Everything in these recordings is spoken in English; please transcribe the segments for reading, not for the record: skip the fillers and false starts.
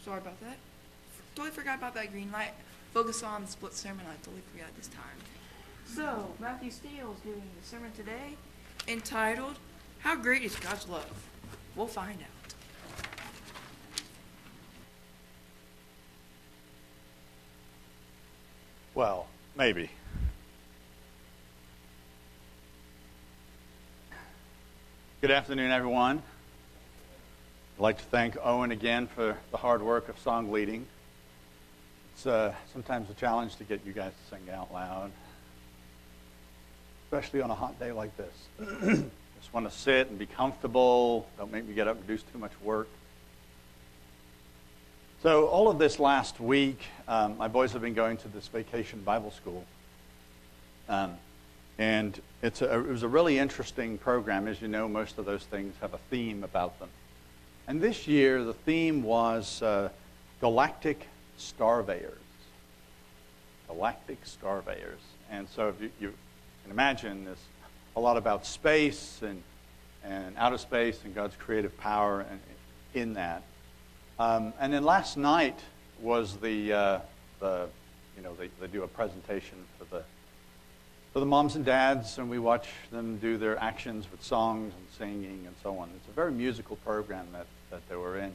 Sorry about that. Totally forgot about that green light. Focus on the split sermon. I totally forgot this time. So, Matthew Steele is giving the sermon today entitled, How Great is God's Love? We'll find out. Well, maybe. Good afternoon, everyone. I'd like to thank Owen again for the hard work of song leading. It's sometimes a challenge to get you guys to sing out loud, especially on a hot day like this. Just want to sit and be comfortable. Don't make me get up and do too much work. So all of this last week, my boys have been going to this vacation Bible school. And it was a really interesting program. As you know, most of those things have a theme about them. And this year, the theme was Galactic Starveyors. Galactic Starveyors. And so if you can imagine, there's a lot about space and outer space and God's creative power in that. And then last night was they do a presentation for the moms and dads, and we watch them do their actions with songs and singing and so on. It's a very musical program that they were in.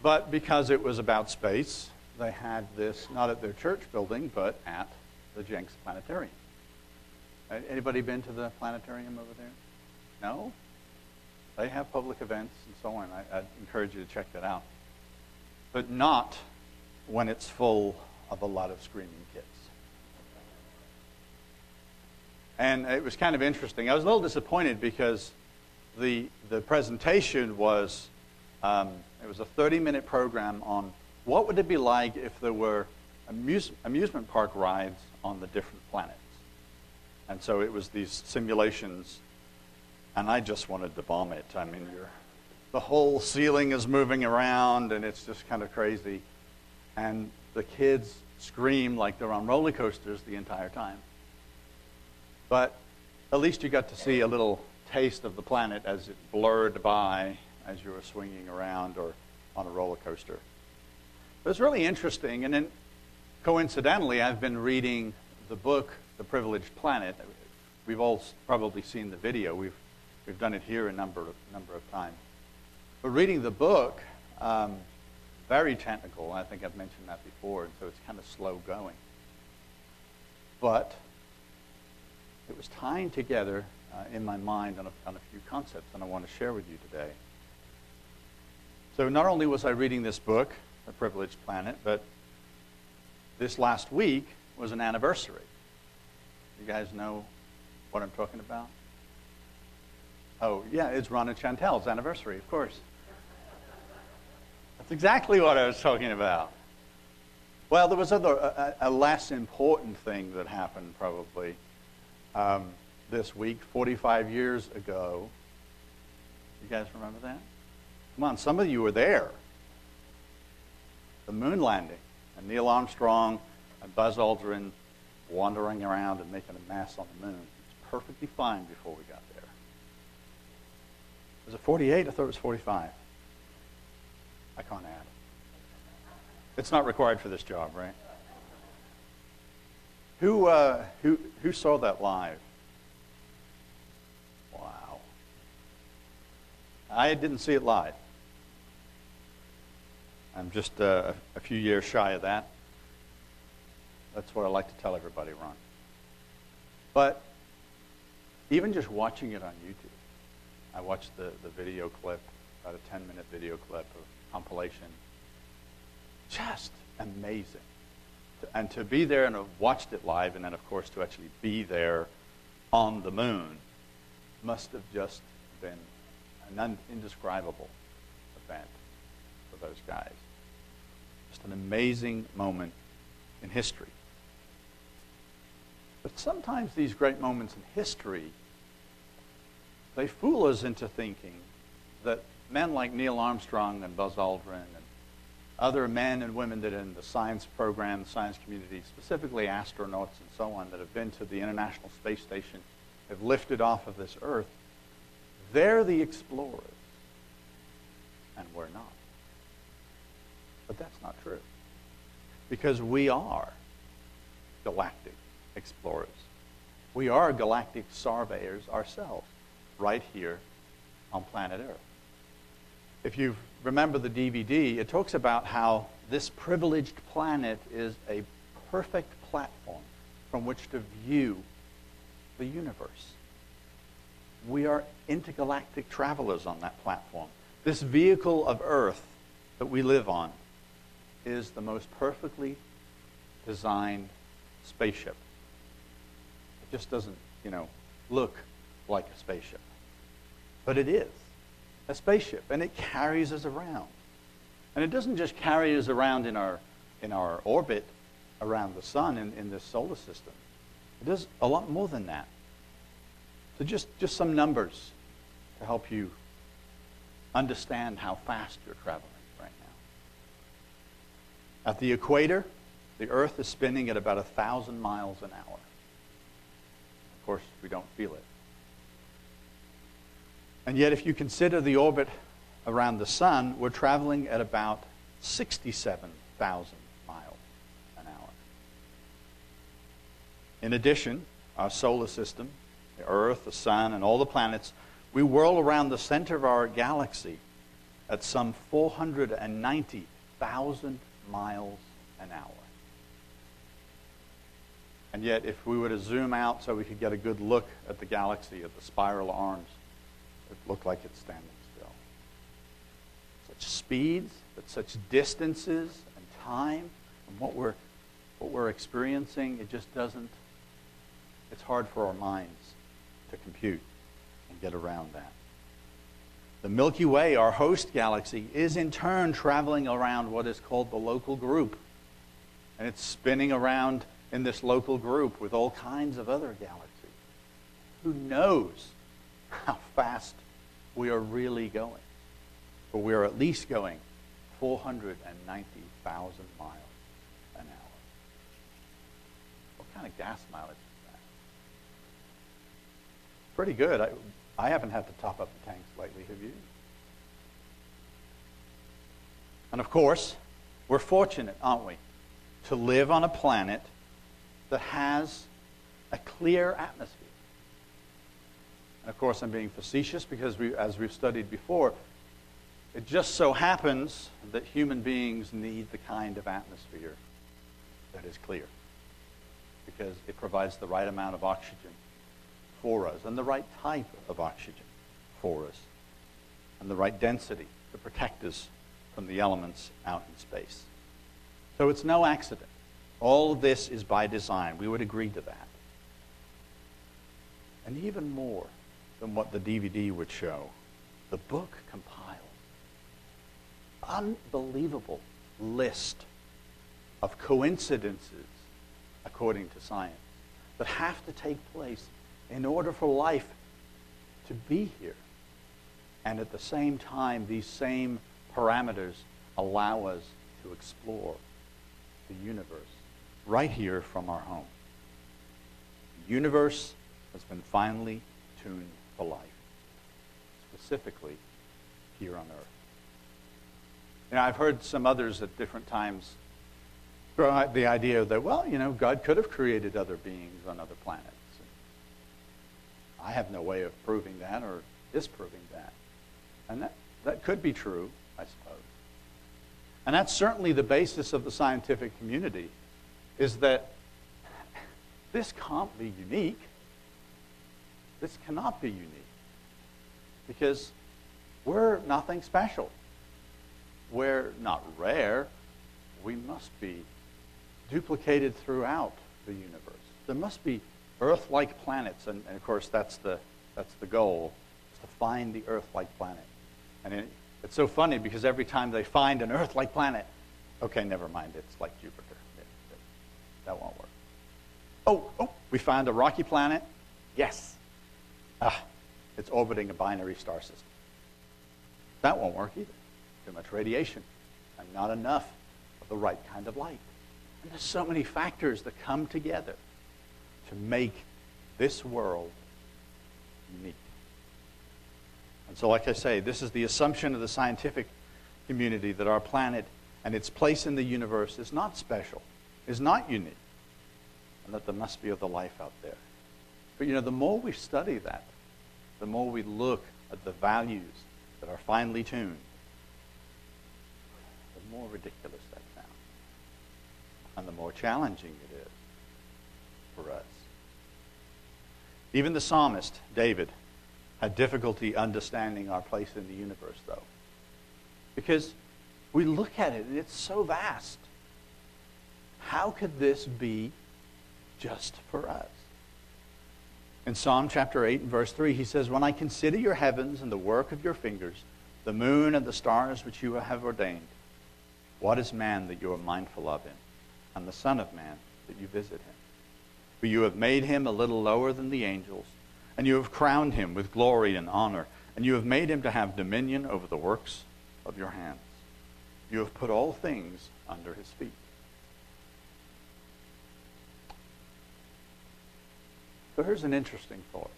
But because it was about space, they had this not at their church building, but at the Jenks Planetarium. Anybody been to the planetarium over there? No? They have public events and so on. I'd encourage you to check that out. But not when it's full of a lot of screaming kids. And it was kind of interesting. I was a little disappointed because the presentation was, it was a 30-minute program on what would it be like if there were amusement park rides on the different planets. And so it was these simulations. And I just wanted to vomit. I mean, the whole ceiling is moving around, and it's just kind of crazy. And the kids scream like they're on roller coasters the entire time. But at least you got to see a little taste of the planet as it blurred by as you were swinging around or on a roller coaster. It was really interesting. And then, coincidentally, I've been reading the book, The Privileged Planet. We've all probably seen the video. We've done it here a number of times. But reading the book, very technical. I think I've mentioned that before, and so it's kind of slow going. But it was tying together in my mind on a few concepts, and I want to share with you today. So not only was I reading this book, The Privileged Planet, but this last week was an anniversary. You guys know what I'm talking about? Oh, yeah, it's Ron and Chantel's anniversary, of course. That's exactly what I was talking about. Well, there was a less important thing that happened probably this week, 45 years ago. You guys remember that? Come on, some of you were there. The moon landing, and Neil Armstrong and Buzz Aldrin wandering around and making a mess on the moon. It was perfectly fine before we got there. Was it 48? I thought it was 45. I can't add. It's not required for this job, right? Who saw that live? Wow. I didn't see it live. I'm just a few years shy of that. That's what I like to tell everybody, Ron. But even just watching it on YouTube, I watched the video clip, about a 10-minute video clip of compilation. Just amazing. And to be there and have watched it live, and then, of course, to actually be there on the moon must have just been an indescribable event for those guys. Just an amazing moment in history. But sometimes these great moments in history, they fool us into thinking that men like Neil Armstrong and Buzz Aldrin and other men and women that are in the science program, the science community, specifically astronauts and so on, that have been to the International Space Station, have lifted off of this Earth, they're the explorers, and we're not. But that's not true. Because we are galactic explorers. We are galactic surveyors ourselves, right here on planet Earth. If you remember the DVD, it talks about how this privileged planet is a perfect platform from which to view the universe. We are intergalactic travelers on that platform. This vehicle of Earth that we live on is the most perfectly designed spaceship. It just doesn't, look like a spaceship. But it is a spaceship, and it carries us around. And it doesn't just carry us around in our orbit around the sun in this solar system. It does a lot more than that. So just some numbers to help you understand how fast you're traveling right now. At the equator, the Earth is spinning at about 1,000 miles an hour. Of course, we don't feel it. And yet, if you consider the orbit around the sun, we're traveling at about 67,000 miles an hour. In addition, our solar system, the Earth, the sun, and all the planets, we whirl around the center of our galaxy at some 490,000 miles an hour. And yet, if we were to zoom out so we could get a good look at the galaxy, at the spiral arms, it would look like it's standing still. Such speeds, at such distances and time, and what we're experiencing, it just doesn't, it's hard for our minds to compute and get around that. The Milky Way, our host galaxy, is in turn traveling around what is called the local group. And it's spinning around in this local group with all kinds of other galaxies. Who knows how fast we are really going? But we are at least going 490,000 miles an hour. What kind of gas mileage is that? Pretty good. I haven't had to top up the tanks lately, have you? And of course, we're fortunate, aren't we, to live on a planet that has a clear atmosphere. And of course, I'm being facetious because, as we've studied before, it just so happens that human beings need the kind of atmosphere that is clear, because it provides the right amount of oxygen for us, and the right type of oxygen for us, and the right density to protect us from the elements out in space. So it's no accident. All of this is by design. We would agree to that. And even more than what the DVD would show, the book compiles an unbelievable list of coincidences, according to science, that have to take place in order for life to be here. And at the same time, these same parameters allow us to explore the universe right here from our home. The universe has been finely tuned for life, specifically here on Earth. I've heard some others at different times throw out the idea that, God could have created other beings on other planets. I have no way of proving that or disproving that. And that could be true, I suppose. And that's certainly the basis of the scientific community, is that this can't be unique. This cannot be unique. Because we're nothing special. We're not rare. We must be duplicated throughout the universe. There must be Earth-like planets, and of course that's the goal, is to find the Earth-like planet. And it's so funny because every time they find an Earth-like planet, okay, never mind, it's like Jupiter. That won't work. Oh, we found a rocky planet. Yes. It's orbiting a binary star system. That won't work either. Too much radiation and not enough of the right kind of light. And there's so many factors that come together to make this world unique. And so, like I say, this is the assumption of the scientific community, that our planet and its place in the universe is not special, is not unique, and that there must be other life out there. But the more we study that, the more we look at the values that are finely tuned, the more ridiculous that sounds, and the more challenging it is for us. Even the psalmist, David, had difficulty understanding our place in the universe, though. Because we look at it and it's so vast. How could this be just for us? In Psalm chapter 8 and verse 3, he says, "When I consider your heavens and the work of your fingers, the moon and the stars which you have ordained, what is man that you are mindful of him, and the Son of Man that you visit him? For you have made him a little lower than the angels, and you have crowned him with glory and honor, and you have made him to have dominion over the works of your hands. You have put all things under his feet." So here's an interesting thought.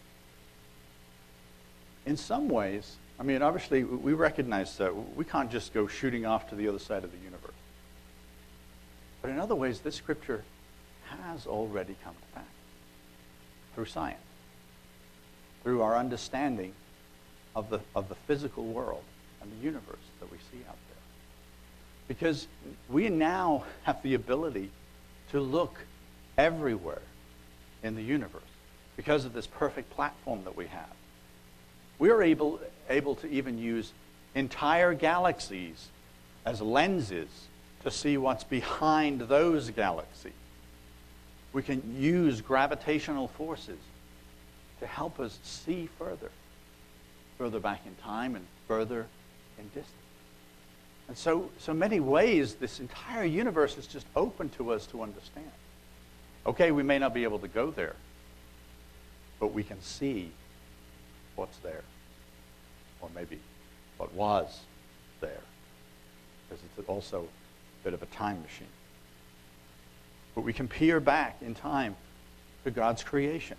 In some ways, obviously we recognize that we can't just go shooting off to the other side of the universe. But in other ways, this scripture has already come to pass through science, through our understanding of the physical world and the universe that we see out there. Because we now have the ability to look everywhere in the universe because of this perfect platform that we have. We are able to even use entire galaxies as lenses to see what's behind those galaxies. We can use gravitational forces to help us see further back in time and further in distance. And so many ways, this entire universe is just open to us to understand. Okay, we may not be able to go there, but we can see what's there, or maybe what was there, because it's also a bit of a time machine. But we can peer back in time to God's creation.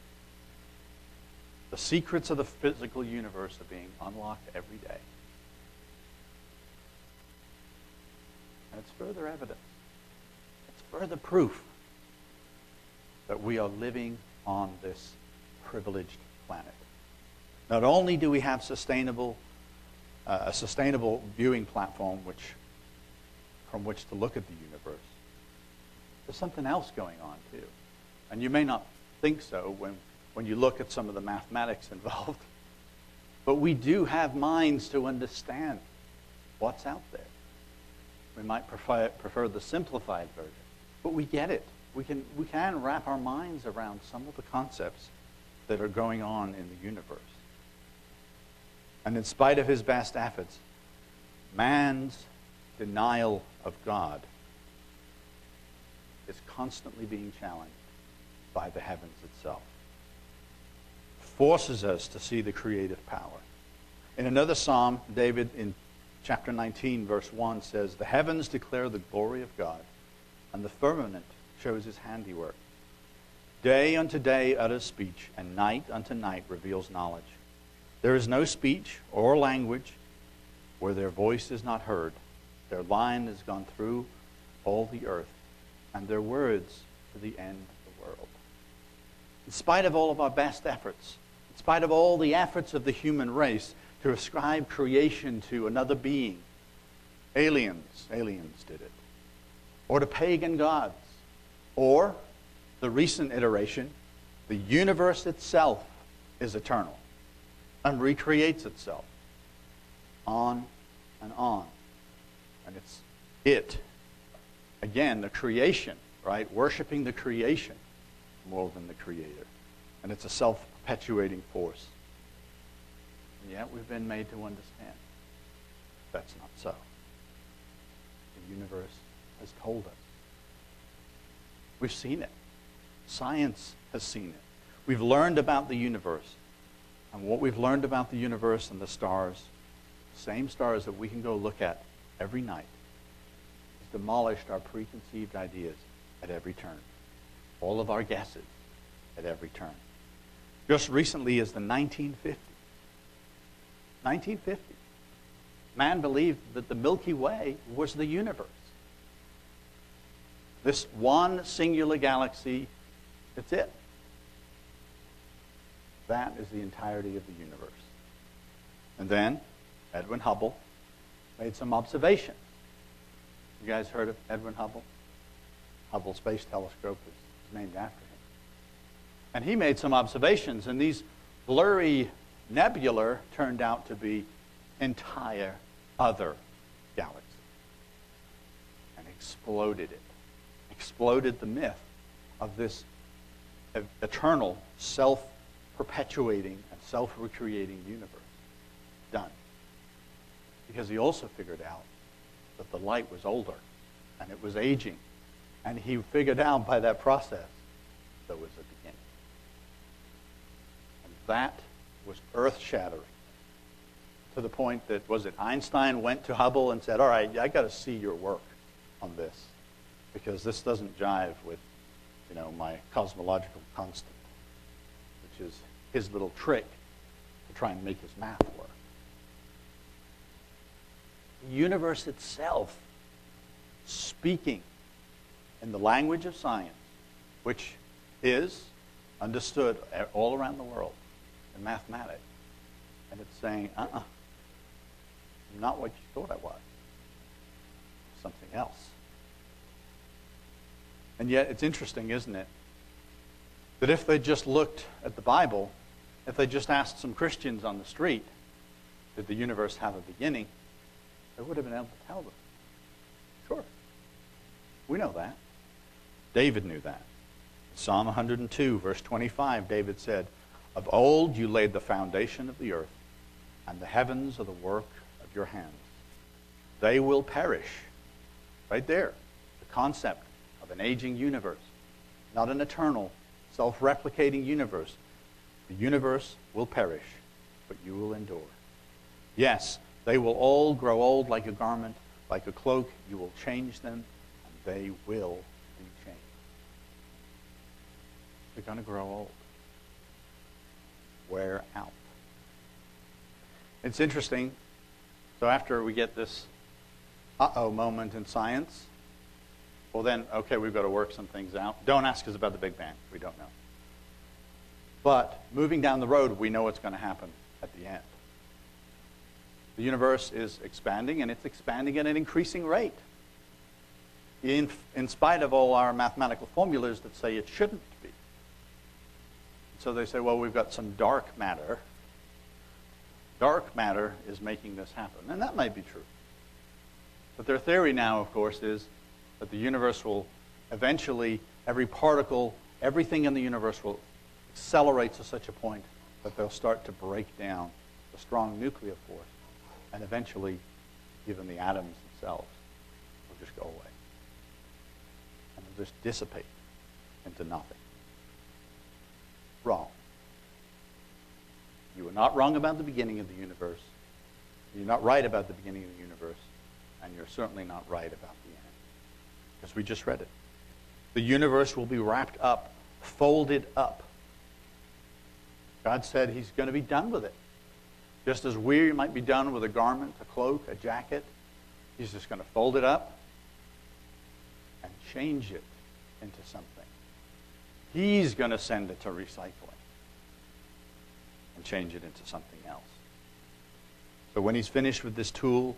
The secrets of the physical universe are being unlocked every day. And it's further evidence. It's further proof that we are living on this privileged planet. Not only do we have a sustainable viewing platform from which to look at the universe, there's something else going on too. And you may not think so when you look at some of the mathematics involved, but we do have minds to understand what's out there. We might prefer the simplified version, but we get it. We can wrap our minds around some of the concepts that are going on in the universe. And in spite of his best efforts, man's denial of God is constantly being challenged by the heavens itself. Forces us to see the creative power. In another psalm, David in chapter 19, verse 1 says, "The heavens declare the glory of God, and the firmament shows his handiwork. Day unto day utters speech, and night unto night reveals knowledge. There is no speech or language where their voice is not heard. Their line has gone through all the earth, and their words to the end of the world." In spite of all of our best efforts, in spite of all the efforts of the human race to ascribe creation to another being, aliens did it, or to pagan gods, or the recent iteration, the universe itself is eternal and recreates itself on and on. And it's again, the creation, right? Worshiping the creation more than the creator. And it's a self-perpetuating force. And yet we've been made to understand that's not so. The universe has told us. We've seen it. Science has seen it. We've learned about the universe. And what we've learned about the universe and the stars, the same stars that we can go look at every night, has demolished our preconceived ideas at every turn. All of our guesses at every turn. Just recently is the 1950s. 1950. Man believed that the Milky Way was the universe. This one singular galaxy, that's it. That is the entirety of the universe. And then Edwin Hubble made some observations. You guys heard of Edwin Hubble? Hubble Space Telescope is named after him. And he made some observations, and these blurry nebula turned out to be entire other galaxies. And exploded it. Exploded the myth of this eternal, self-perpetuating and self-recreating universe. Done. Because he also figured out that the light was older and it was aging. And he figured out by that process there was a beginning. And that was earth-shattering. To the point that, was it Einstein went to Hubble and said, all right, I got to see your work on this, because this doesn't jive with, my cosmological constant, which is his little trick to try and make his math work. The universe itself, speaking in the language of science, which is understood all around the world in mathematics, and it's saying, I'm not what you thought I was. Something else. And yet, it's interesting, isn't it, that if they just looked at the Bible, if they just asked some Christians on the street, did the universe have a beginning, they would have been able to tell them. Sure. We know that. David knew that. Psalm 102, verse 25, David said, of old you laid the foundation of the earth, and the heavens are the work of your hands. They will perish. Right there. The concept of an aging universe. Not an eternal, self-replicating universe. The universe will perish, but you will endure. Yes, they will all grow old like a garment, like a cloak. You will change them, and they will be changed. They're going to grow old. Wear out. It's interesting. So after we get this uh-oh moment in science, well then, okay, we've got to work some things out. Don't ask us about the Big Bang. We don't know. But moving down the road, we know what's going to happen at the end. The universe is expanding, and it's expanding at an increasing rate. In spite of all our mathematical formulas that say it shouldn't be. So they say, well, we've got some dark matter. Dark matter is making this happen. And that might be true. But their theory now, of course, is that the universe will eventually, every particle, everything in the universe will accelerate to such a point that they'll start to break down the strong nuclear force. And eventually, even the atoms themselves will just go away. And they'll just dissipate into nothing. Wrong. You were not wrong about the beginning of the universe. You're not right about the beginning of the universe. And you're certainly not right about the end. Because we just read it. The universe will be wrapped up, folded up. God said he's going to be done with it. Just as we might be done with a garment, a cloak, a jacket, he's just going to fold it up and change it into something. He's going to send it to recycling and change it into something else. So when he's finished with this tool,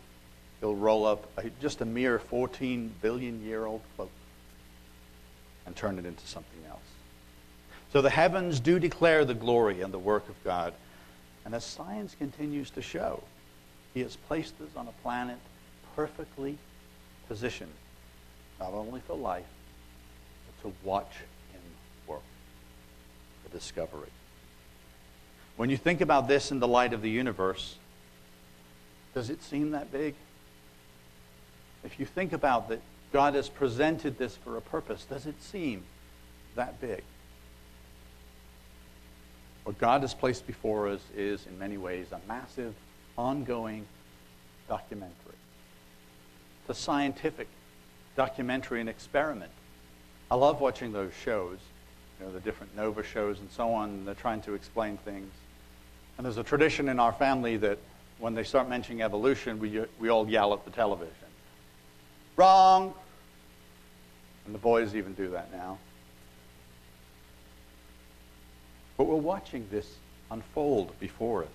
he'll roll up just a mere 14 billion-year-old cloak and turn it into something else. So the heavens do declare the glory and the work of God. And as science continues to show, he has placed us on a planet perfectly positioned, not only for life, but to watch him work, the discovery. When you think about this in the light of the universe, does it seem that big? If you think about that God has presented this for a purpose, does it seem that big? What God has placed before us is, in many ways, a massive, ongoing documentary. It's a scientific documentary and experiment. I love watching those shows, the different Nova shows and so on. They're trying to explain things. And there's a tradition in our family that when they start mentioning evolution, we all yell at the television. Wrong! And the boys even do that now. But we're watching this unfold before us.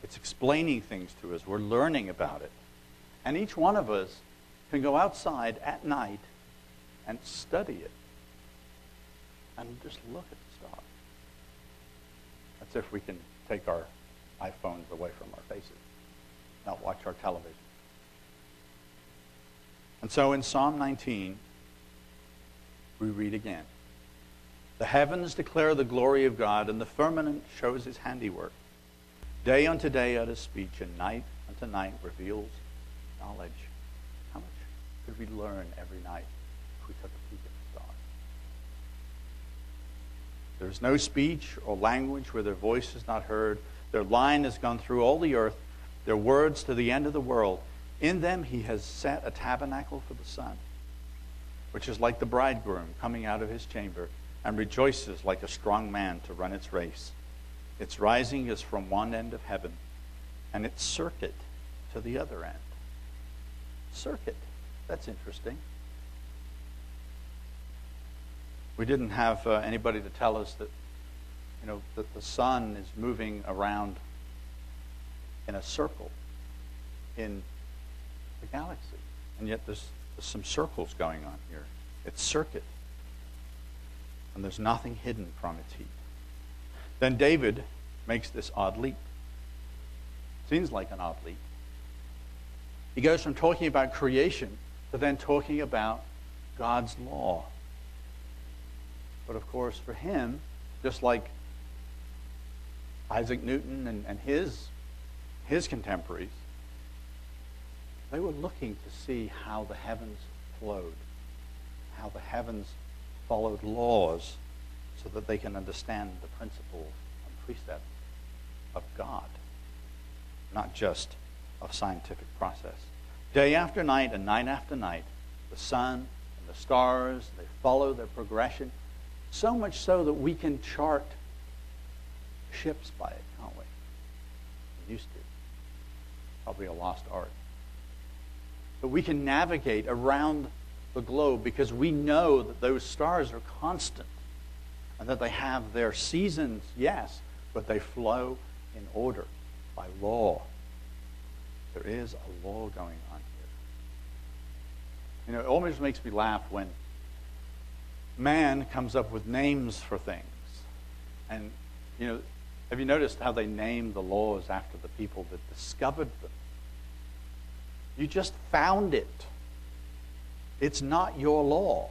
It's explaining things to us. We're learning about it. And each one of us can go outside at night and study it. And just look at the stars. That's if we can take our iPhones away from our faces, not watch our television. And so in Psalm 19, we read again. The heavens declare the glory of God, and the firmament shows his handiwork. Day unto day utters speech, and night unto night reveals knowledge. How much could we learn every night if we took a peek at the stars? There is no speech or language where their voice is not heard. Their line has gone through all the earth, their words to the end of the world. In them he has set a tabernacle for the sun, which is like the bridegroom coming out of his chamber, and rejoices like a strong man to run its race. Its rising is from one end of heaven, and its circuit to the other end. Circuit. That's interesting. We didn't have anybody to tell us that, that the sun is moving around in a circle in the galaxy. And yet there's some circles going on here. It's circuit. And there's nothing hidden from its heat. Then David makes this odd leap. Seems like an odd leap. He goes from talking about creation to then talking about God's law. But of course, for him, just like Isaac Newton and his contemporaries, they were looking to see how the heavens flowed, how the heavens followed laws so that they can understand the principles and precepts of God, not just of scientific process. Day after night and night after night, the sun and the stars, they follow their progression, so much so that we can chart ships by it, can't we? We used to. Probably a lost art. But we can navigate around the globe because we know that those stars are constant and that they have their seasons, yes, but they flow in order by law. There is a law going on here. It always makes me laugh when man comes up with names for things. And, have you noticed how they name the laws after the people that discovered them? You just found it. It's not your law.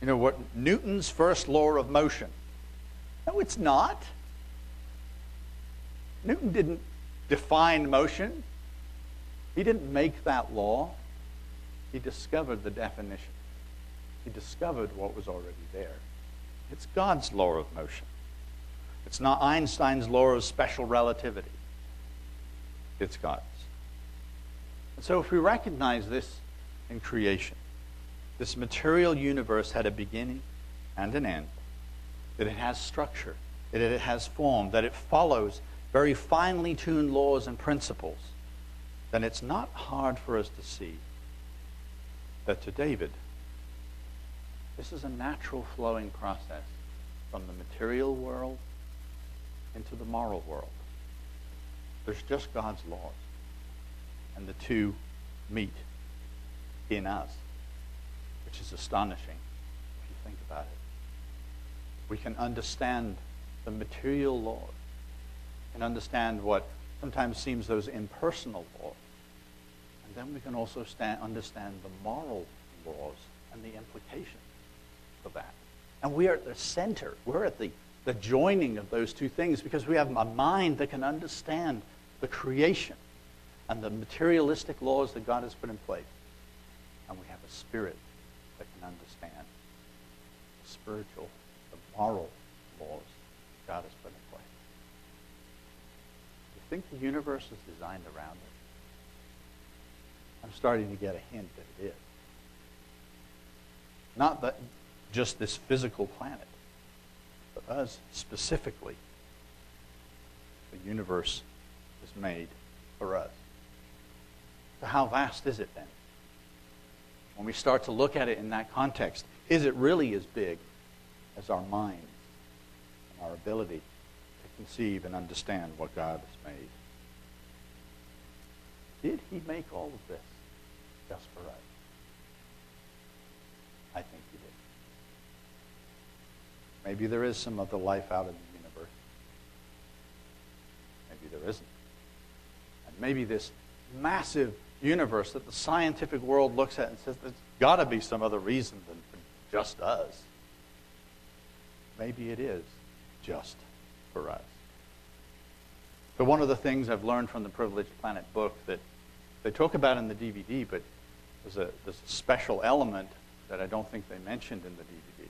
What Newton's first law of motion. No, it's not. Newton didn't define motion. He didn't make that law. He discovered the definition. He discovered what was already there. It's God's law of motion. It's not Einstein's law of special relativity. It's God's. And so if we recognize this in creation, this material universe had a beginning and an end, that it has structure, that it has form, that it follows very finely tuned laws and principles, then it's not hard for us to see that to David, this is a natural flowing process from the material world into the moral world. There's just God's laws, and the two meet in us, which is astonishing if you think about it. We can understand the material laws and understand what sometimes seems those impersonal laws. And then we can also understand the moral laws and the implications for that. And we are at the center. We're at the joining of those two things because we have a mind that can understand the creation and the materialistic laws that God has put in place. And we have a spirit that can understand the spiritual, the moral laws God has put in place. You think the universe is designed around it? I'm starting to get a hint that it is. Not that just this physical planet, but us specifically. The universe is made for us. So how vast is it then? when we start to look at it in that context, is it really as big as our mind and our ability to conceive and understand what God has made? Did he make all of this just for us? I think he did. Maybe there is some other life out in the universe. Maybe there isn't. And maybe this massive universe that the scientific world looks at and says there's got to be some other reason than just us. Maybe it is just for us. But one of the things I've learned from the Privileged Planet book that they talk about in the DVD, but there's a special element that I don't think they mentioned in the DVD,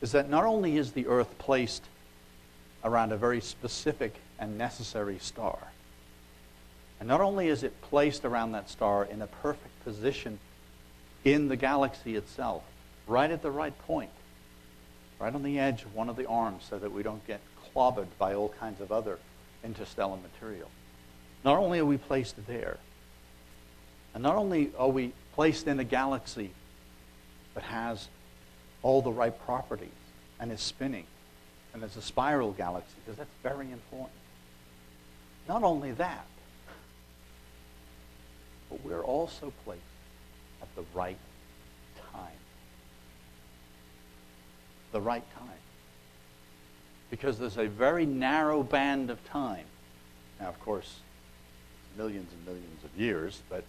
is that not only is the Earth placed around a very specific and necessary star, and not only is it placed around that star in a perfect position in the galaxy itself, right at the right point, right on the edge of one of the arms so that we don't get clobbered by all kinds of other interstellar material. Not only are we placed there, and not only are we placed in a galaxy that has all the right properties and is spinning, and it's a spiral galaxy, because that's very important. Not only that, but we're also placed at the right time. The right time. Because there's a very narrow band of time. Now, of course, millions and millions of years, but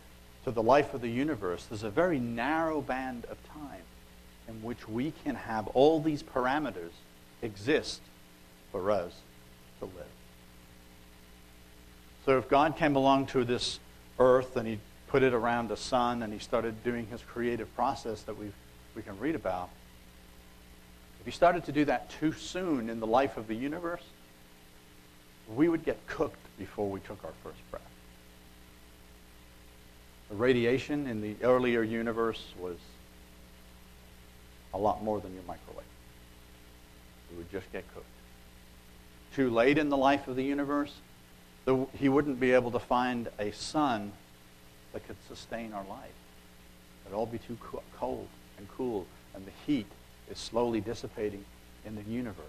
to the life of the universe, there's a very narrow band of time in which we can have all these parameters exist for us to live. So if God came along to this earth and he put it around the sun and he started doing his creative process that we can read about, if he started to do that too soon in the life of the universe, we would get cooked before we took our first breath. The radiation in the earlier universe was a lot more than your microwave. We would just get cooked. Too late in the life of the universe, he wouldn't be able to find a sun that could sustain our life. It would all be too cold and cool, and the heat is slowly dissipating in the universe.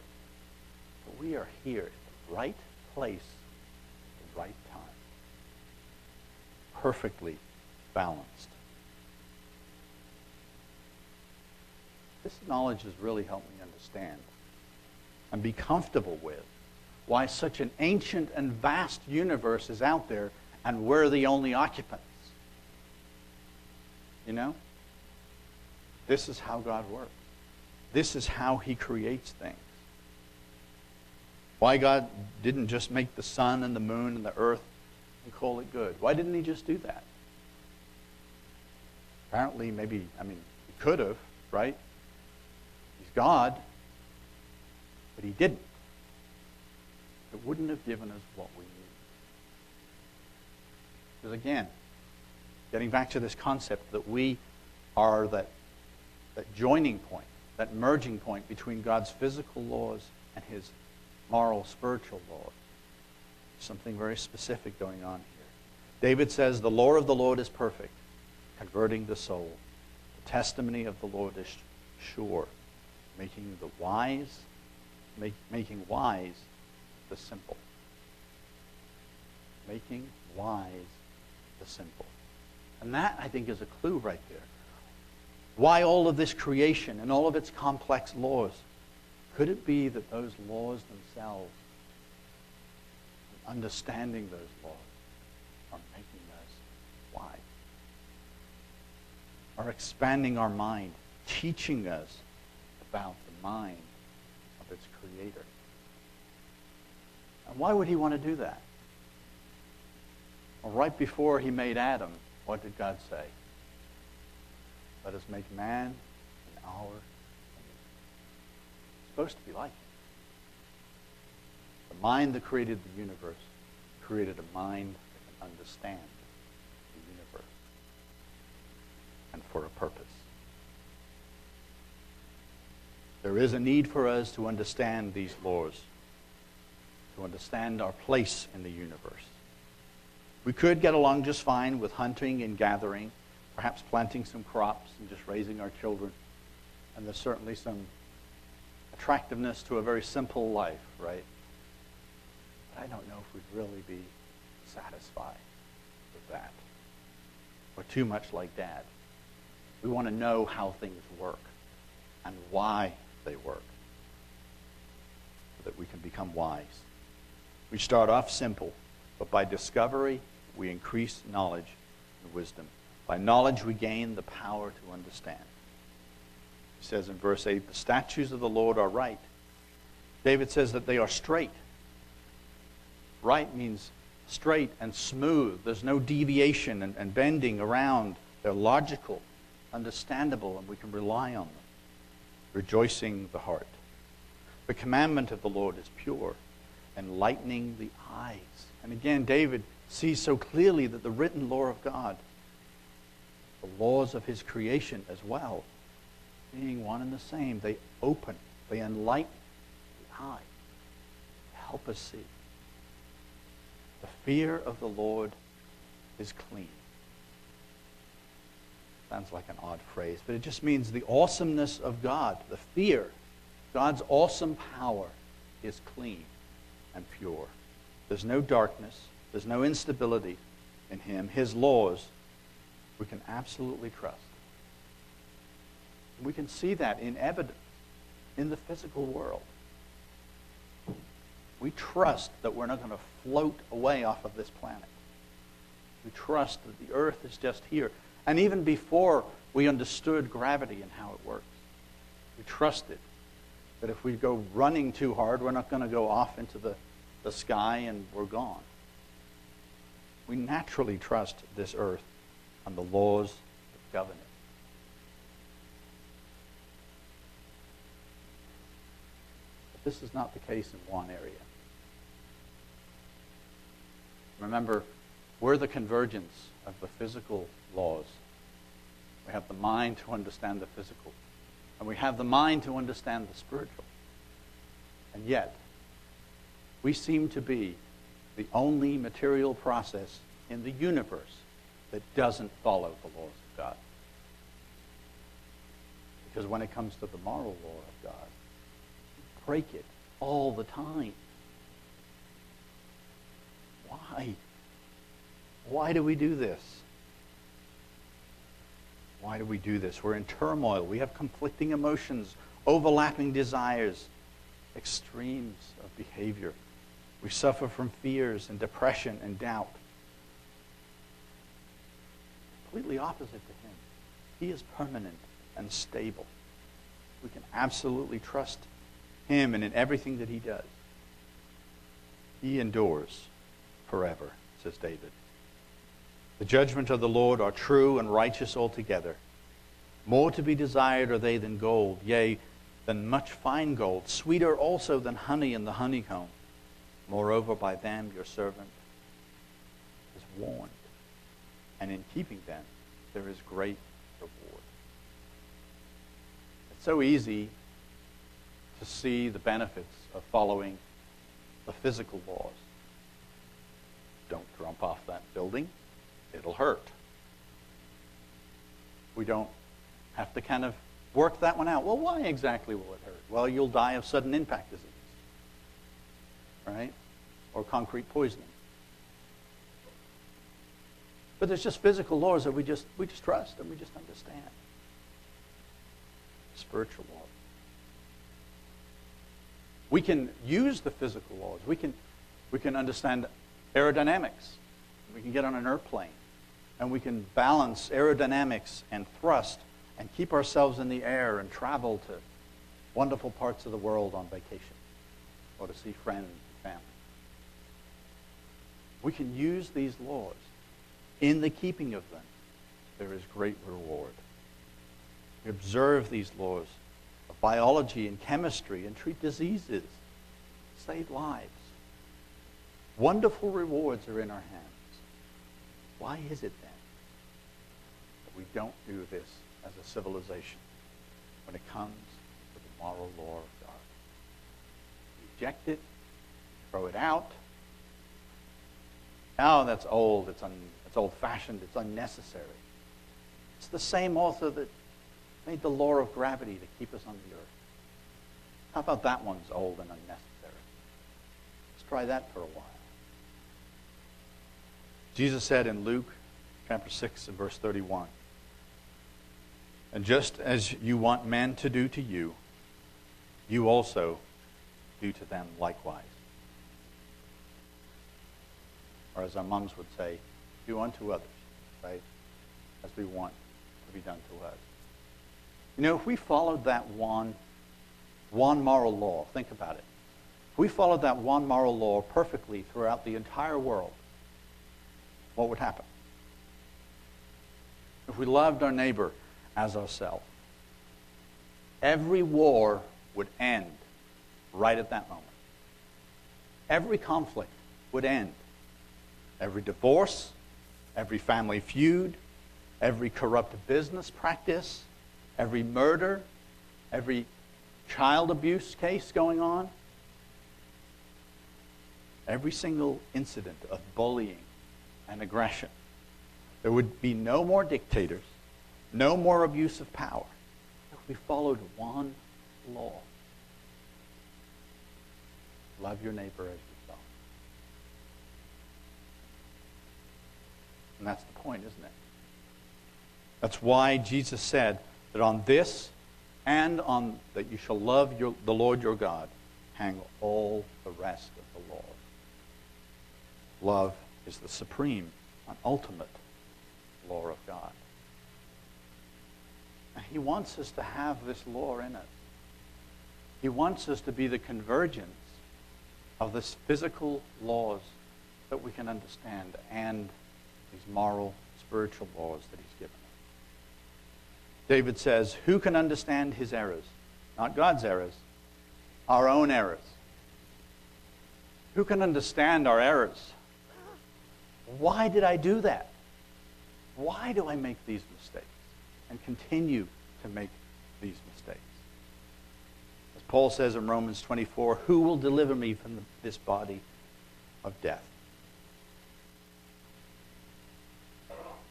But we are here at the right place at the right time. Perfectly balanced. This knowledge has really helped me understand and be comfortable with why such an ancient and vast universe is out there and we're the only occupants. You know? This is how God works. This is how he creates things. Why God didn't just make the sun and the moon and the earth and call it good. Why didn't he just do that? Apparently, maybe, he could have, right? He's God, but he didn't. It wouldn't have given us what we need. Because again, getting back to this concept that we are that joining point, that merging point between God's physical laws and his moral, spiritual laws. Something very specific going on here. David says, the law of the Lord is perfect, converting the soul. The testimony of the Lord is sure, making the wise, making wise the simple. Making wise the simple. And that, I think, is a clue right there. Why all of this creation and all of its complex laws? Could it be that those laws themselves, understanding those laws, are making us wise? Are expanding our mind, teaching us about the mind of its creator? And why would he want to do that? Well, right before he made Adam, what did God say? Let us make man in our image. It's supposed to be like him. The mind that created the universe created a mind that can understand the universe. And for a purpose. There is a need for us to understand these laws, to understand our place in the universe. We could get along just fine with hunting and gathering, perhaps planting some crops and just raising our children. And there's certainly some attractiveness to a very simple life, right? But I don't know if we'd really be satisfied with that. We're too much like Dad. We want to know how things work and why they work so that we can become wise. We start off simple, but by discovery, we increase knowledge and wisdom. By knowledge, we gain the power to understand. He says in verse 8, the statutes of the Lord are right. David says that they are straight. Right means straight and smooth. There's no deviation and bending around. They're logical, understandable, and we can rely on them. Rejoicing the heart. The commandment of the Lord is pure, enlightening the eyes. And again, David sees so clearly that the written law of God, the laws of his creation as well, being one and the same, they open, they enlighten the eye, help us see. The fear of the Lord is clean. Sounds like an odd phrase, but it just means the awesomeness of God, the fear, God's awesome power is clean and pure. There's no darkness, there's no instability in him. His laws we can absolutely trust. We can see that in evidence in the physical world. We trust that we're not going to float away off of this planet. We trust that the earth is just here. And even before we understood gravity and how it works, we trusted that if we go running too hard, we're not going to go off into the sky and we're gone. We naturally trust this earth and the laws that govern it. But this is not the case in one area. Remember, we're the convergence of the physical laws. We have the mind to understand the physical, and we have the mind to understand the spiritual. And yet, we seem to be the only material process in the universe that doesn't follow the laws of God. Because when it comes to the moral law of God, we break it all the time. Why? Why do we do this? Why do we do this? We're in turmoil. We have conflicting emotions, overlapping desires, extremes of behavior. We suffer from fears and depression and doubt. Completely opposite to him. He is permanent and stable. We can absolutely trust him and in everything that he does. He endures forever, says David. The judgment of the Lord are true and righteous altogether. More to be desired are they than gold, yea, than much fine gold, sweeter also than honey in the honeycomb. Moreover, by them your servant is warned, and in keeping them there is great reward. It's so easy to see the benefits of following the physical laws. Don't jump off that building. It'll hurt. We don't have to kind of work that one out. Well, why exactly will it hurt? Well, you'll die of sudden impact disease. Right? Or concrete poisoning. But there's just physical laws that we just trust and we just understand. Spiritual laws. We can use the physical laws. We can understand aerodynamics. We can get on an airplane and we can balance aerodynamics and thrust and keep ourselves in the air and travel to wonderful parts of the world on vacation or to see friends and family. We can use these laws. In the keeping of them, there is great reward. We observe these laws of biology and chemistry and treat diseases, save lives. Wonderful rewards are in our hands. Why is it then that we don't do this as a civilization when it comes to the moral law of God? We reject it, throw it out. Oh, that's old, it's old-fashioned, it's unnecessary. It's the same author that made the law of gravity to keep us on the earth. How about that one's old and unnecessary? Let's try that for a while. Jesus said in Luke chapter 6 and verse 31, "And just as you want men to do to you, you also do to them likewise." Or as our moms would say, do unto others, right? As we want to be done to us. You know, if we followed that one moral law, think about it. If we followed that one moral law perfectly throughout the entire world, what would happen? If we loved our neighbor as ourselves, every war would end right at that moment. Every conflict would end. Every divorce, every family feud, every corrupt business practice, every murder, every child abuse case going on, every single incident of bullying and aggression. There would be no more dictators, no more abuse of power if we followed one law. Love your neighbor as yourself. And that's the point, isn't it? That's why Jesus said that on this and on that you shall love the Lord your God hang all the rest of the laws. Love is the supreme and ultimate law of God. And he wants us to have this law in us. He wants us to be the convergence of this physical laws that we can understand and these moral, spiritual laws that he's given us. David says, who can understand his errors? Not God's errors, our own errors. Who can understand our errors? Why did I do that? Why do I make these mistakes and continue to make these mistakes? As Paul says in Romans 24, who will deliver me from this body of death?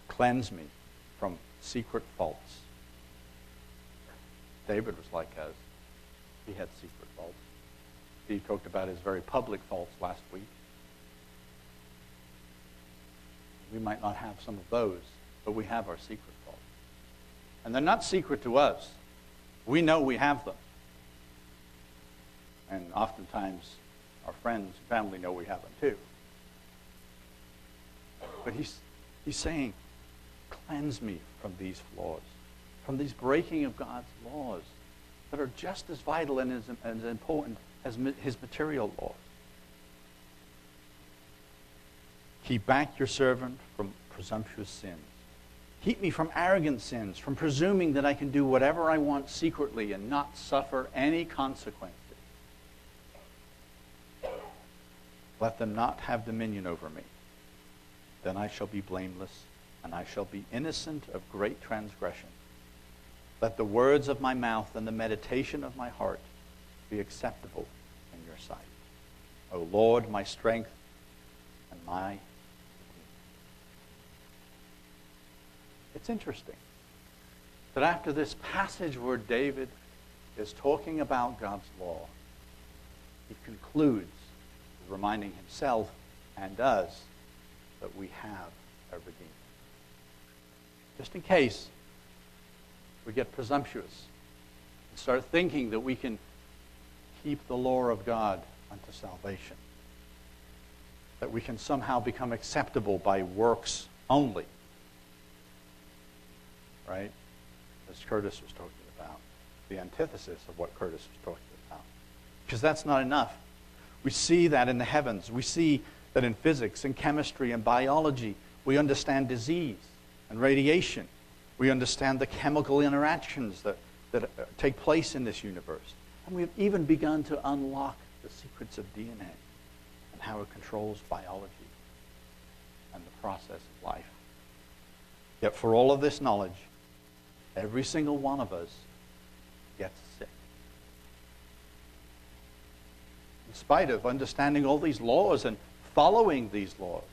Cleanse me from secret faults. David was like us. He had secret faults. Steve talked about his very public faults last week. We might not have some of those, but we have our secret faults. And they're not secret to us. We know we have them. And oftentimes, our friends and family know we have them too. But he's saying, cleanse me from these flaws, from these breaking of God's laws that are just as vital and as important as his material laws. Keep back your servant from presumptuous sins. Keep me from arrogant sins, from presuming that I can do whatever I want secretly and not suffer any consequences. Let them not have dominion over me. Then I shall be blameless, and I shall be innocent of great transgression. Let the words of my mouth and the meditation of my heart be acceptable in your sight. O Lord, my strength and my Redeemer. It's interesting that after this passage where David is talking about God's law, he concludes with reminding himself and us that we have a Redeemer. Just in case we get presumptuous and start thinking that we can keep the law of God unto salvation, that we can somehow become acceptable by works only, right? As Curtis was talking about, the antithesis of what Curtis was talking about. Because that's not enough. We see that in the heavens. We see that in physics and chemistry and biology, we understand disease and radiation. We understand the chemical interactions that take place in this universe. And we've even begun to unlock the secrets of DNA and how it controls biology and the process of life. Yet for all of this knowledge, every single one of us gets sick. In spite of understanding all these laws and following these laws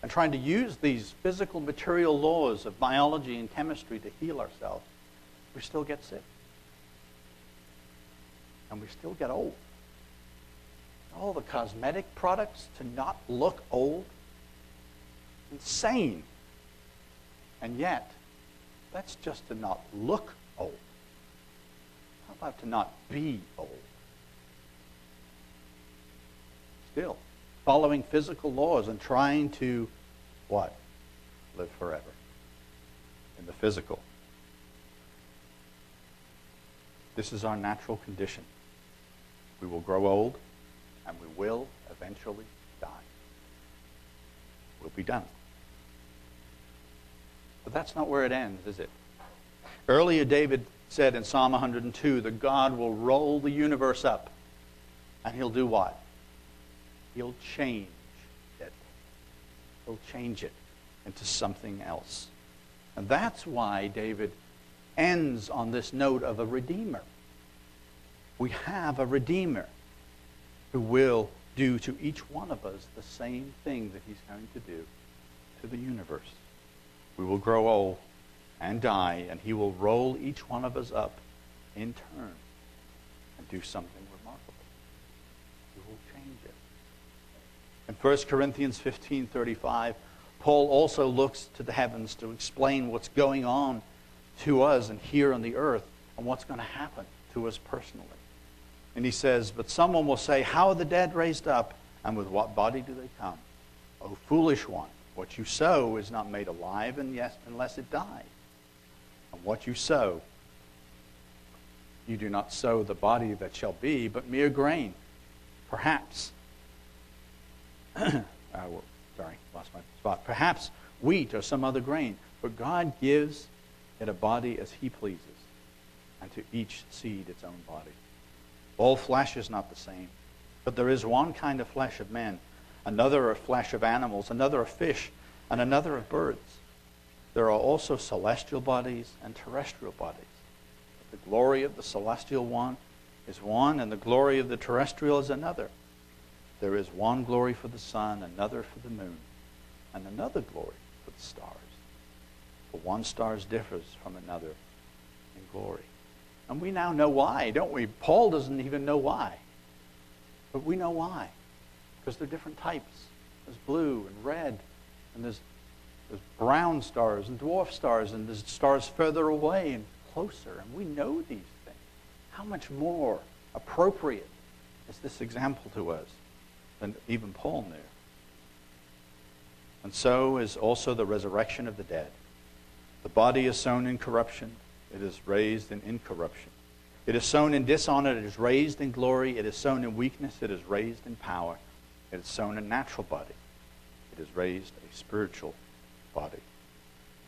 and trying to use these physical material laws of biology and chemistry to heal ourselves, we still get sick. And we still get old. All the cosmetic products to not look old. Insane. And yet, that's just to not look old. How about to not be old? Still, following physical laws and trying to, what? Live forever in the physical. This is our natural condition. We will grow old, and we will eventually die. We'll be done. But that's not where it ends, is it? Earlier, David said in Psalm 102 that God will roll the universe up, and he'll do what? He'll change it. He'll change it into something else. And that's why David ends on this note of a Redeemer. We have a Redeemer who will do to each one of us the same thing that he's going to do to the universe. We will grow old and die, and he will roll each one of us up in turn and do something remarkable. He will change it. In 1 Corinthians 15:35, Paul also looks to the heavens to explain what's going on to us and here on the earth and what's going to happen to us personally. And he says, but someone will say, how are the dead raised up, and with what body do they come? O foolish one, what you sow is not made alive unless it dies. And what you sow, you do not sow the body that shall be, but mere grain. Perhaps, lost my spot. Perhaps wheat or some other grain. But God gives it a body as he pleases, and to each seed its own body. All flesh is not the same, but there is one kind of flesh of men, another of flesh of animals, another of fish, and another of birds. There are also celestial bodies and terrestrial bodies. But the glory of the celestial one is one, and the glory of the terrestrial is another. There is one glory for the sun, another for the moon, and another glory for the stars. For one star differs from another in glory. And we now know why, don't we? Paul doesn't even know why. But we know why. Because they're different types. There's blue and red, and there's brown stars and dwarf stars, and there's stars further away and closer. And we know these things. How much more appropriate is this example to us than even Paul knew? And so is also the resurrection of the dead. The body is sown in corruption. It is raised in incorruption. It is sown in dishonor. It is raised in glory. It is sown in weakness. It is raised in power. It is sown a natural body. It is raised a spiritual body.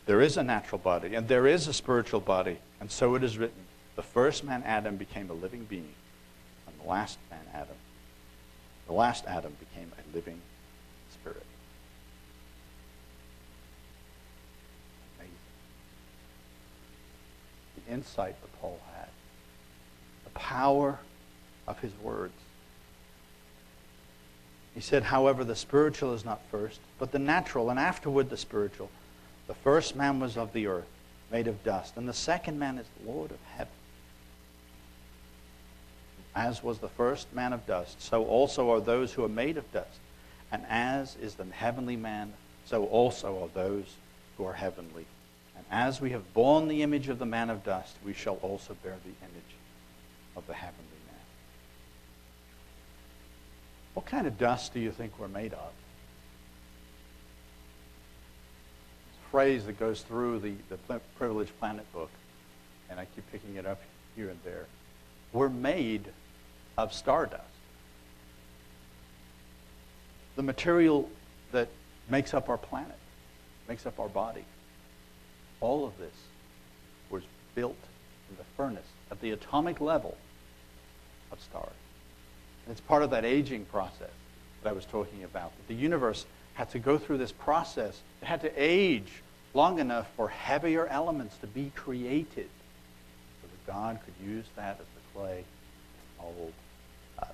There is a natural body, and there is a spiritual body. And so it is written, the first man, Adam, became a living being, and the last Adam became a living spirit. Amazing. The insight that Paul had. The power of his words. He said, however, the spiritual is not first, but the natural, and afterward the spiritual. The first man was of the earth, made of dust, and the second man is the Lord of heaven. As was the first man of dust, so also are those who are made of dust. And as is the heavenly man, so also are those who are heavenly. And as we have borne the image of the man of dust, we shall also bear the image of the heavenly man. What kind of dust do you think we're made of? It's a phrase that goes through the Privileged Planet book, and I keep picking it up here and there. We're made of stardust. The material that makes up our planet, makes up our body. All of this was built in the furnace at the atomic level of stars. And it's part of that aging process that I was talking about. The universe had to go through this process. It had to age long enough for heavier elements to be created so that God could use that as the clay to mold us.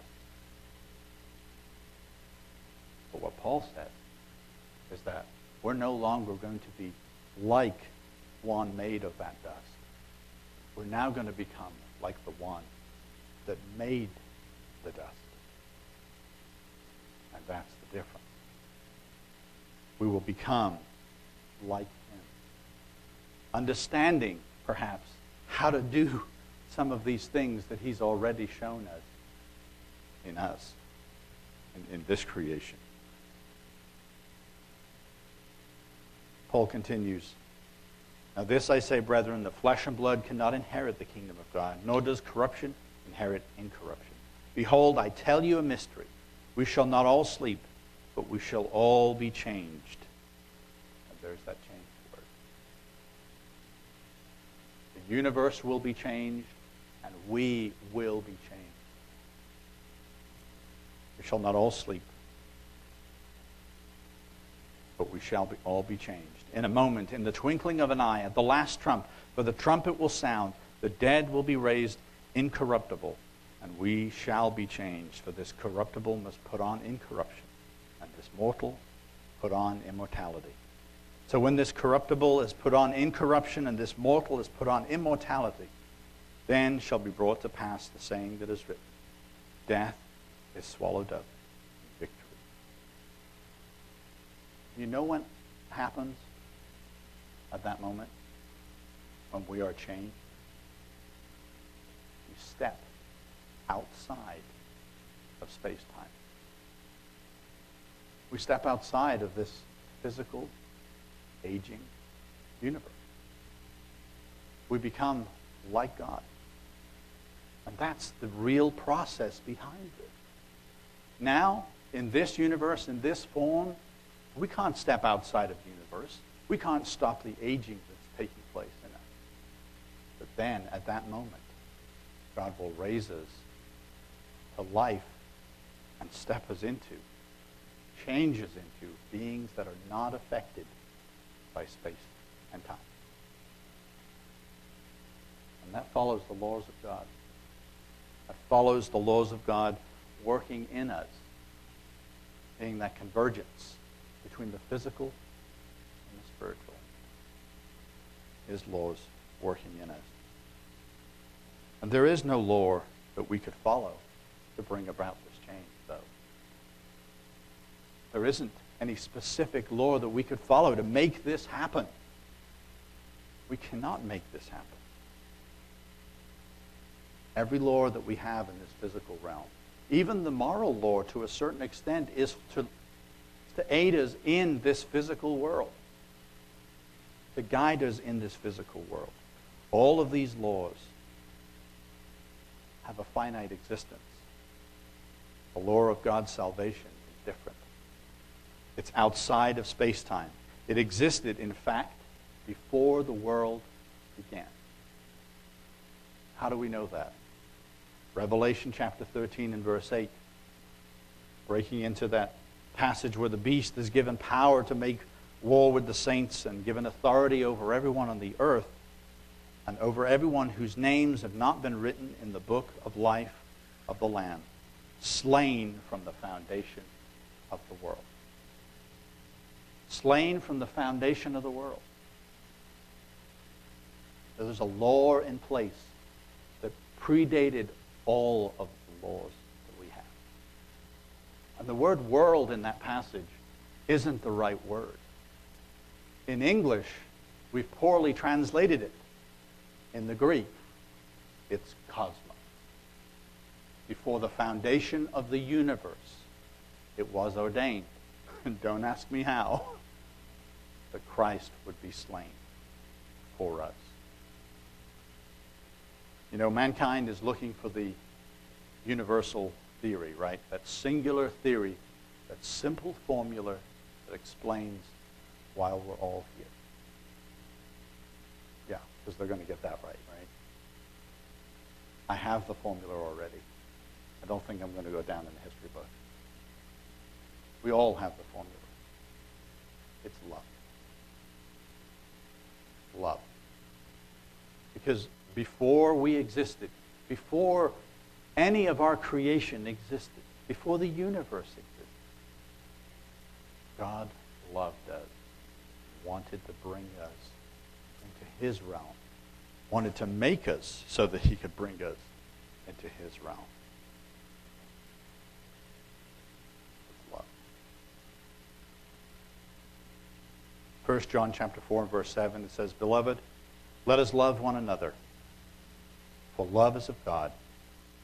But what Paul said is that we're no longer going to be like one made of that dust. We're now going to become like the one that made the dust. And that's the difference. We will become like him. Understanding, perhaps, how to do some of these things that he's already shown us in this creation. Paul continues, now this I say, brethren, that flesh and blood cannot inherit the kingdom of God, nor does corruption inherit incorruption. Behold, I tell you a mystery. We shall not all sleep, but we shall all be changed. And there's that change word. The universe will be changed, and we will be changed. We shall not all sleep, but we shall all be changed. In a moment, in the twinkling of an eye, at the last trump, for the trumpet will sound, the dead will be raised incorruptible, and we shall be changed. For this corruptible must put on incorruption, and this mortal put on immortality. So when this corruptible is put on incorruption, and this mortal is put on immortality, then shall be brought to pass the saying that is written, death is swallowed up in victory. You know what happens at that moment when we are changed? You step outside of space-time. We step outside of this physical, aging universe. We become like God. And that's the real process behind it. Now, in this universe, in this form, we can't step outside of the universe. We can't stop the aging that's taking place in us. But then, at that moment, God will raise us to life and step us into, change us into beings that are not affected by space and time. And that follows the laws of God. That follows the laws of God working in us, being that convergence between the physical and the spiritual. His laws working in us. And there is no law that we could follow to bring about this change, though. There isn't any specific law that we could follow to make this happen. We cannot make this happen. Every law that we have in this physical realm, even the moral law to a certain extent, is to aid us in this physical world, to guide us in this physical world. All of these laws have a finite existence. The law of God's salvation is different. It's outside of space-time. It existed, in fact, before the world began. How do we know that? Revelation chapter 13 and verse 8. Breaking into that passage where the beast is given power to make war with the saints and given authority over everyone on the earth and over everyone whose names have not been written in the book of life of the Lamb, slain from the foundation of the world. Slain from the foundation of the world. There's a law in place that predated all of the laws that we have. And the word world in that passage isn't the right word. In English, we've poorly translated it. In the Greek, it's cosmos. Before the foundation of the universe, it was ordained. And don't ask me how, that Christ would be slain for us. You know, mankind is looking for the universal theory, right? That singular theory, that simple formula that explains why we're all here. Yeah, because they're going to get that right? I have the formula already. I don't think I'm going to go down in the history book. We all have the formula. It's love. Love. Because before we existed, before any of our creation existed, before the universe existed, God loved us, wanted to bring us into his realm, wanted to make us so that he could bring us into his realm. It's love. 1 John chapter 4 and verse 7, it says, "Beloved, let us love one another, for love is of God,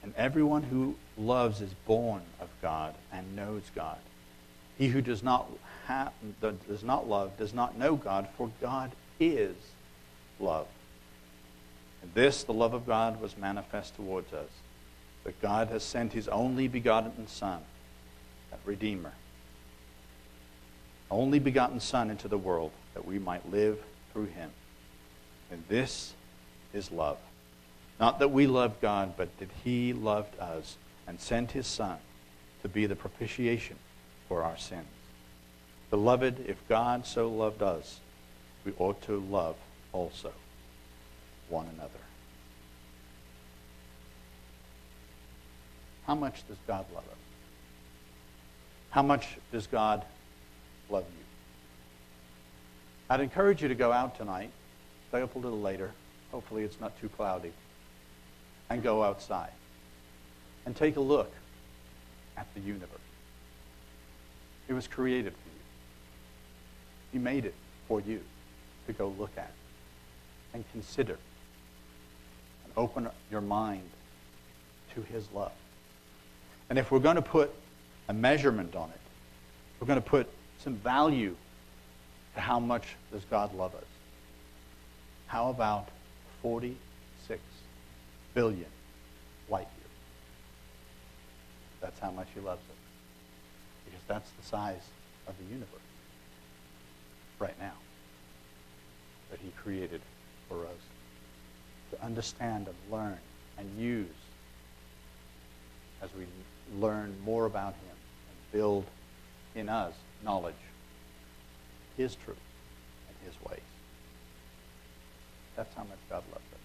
and everyone who loves is born of God and knows God. He who does not love does not know God, for God is love. And this, the love of God, was manifest towards us, that God has sent his only begotten Son, that Redeemer, only begotten Son into the world, that we might live through him. And this is love. Not that we loved God, but that he loved us and sent his Son to be the propitiation for our sins. Beloved, if God so loved us, we ought to love also one another." How much does God love us? How much does God love you? I'd encourage you to go out tonight, stay up a little later, hopefully it's not too cloudy, and go outside and take a look at the universe. It was created for you. He made it for you to go look at and consider and open up your mind to his love. And if we're going to put a measurement on it, we're going to put some value to how much does God love us. How about 46 billion light years? That's how much he loves us. Because that's the size of the universe right now that he created for us to understand and learn and use as we learn more about him and build in us knowledge, his truth, and his ways. That's how much God loves us.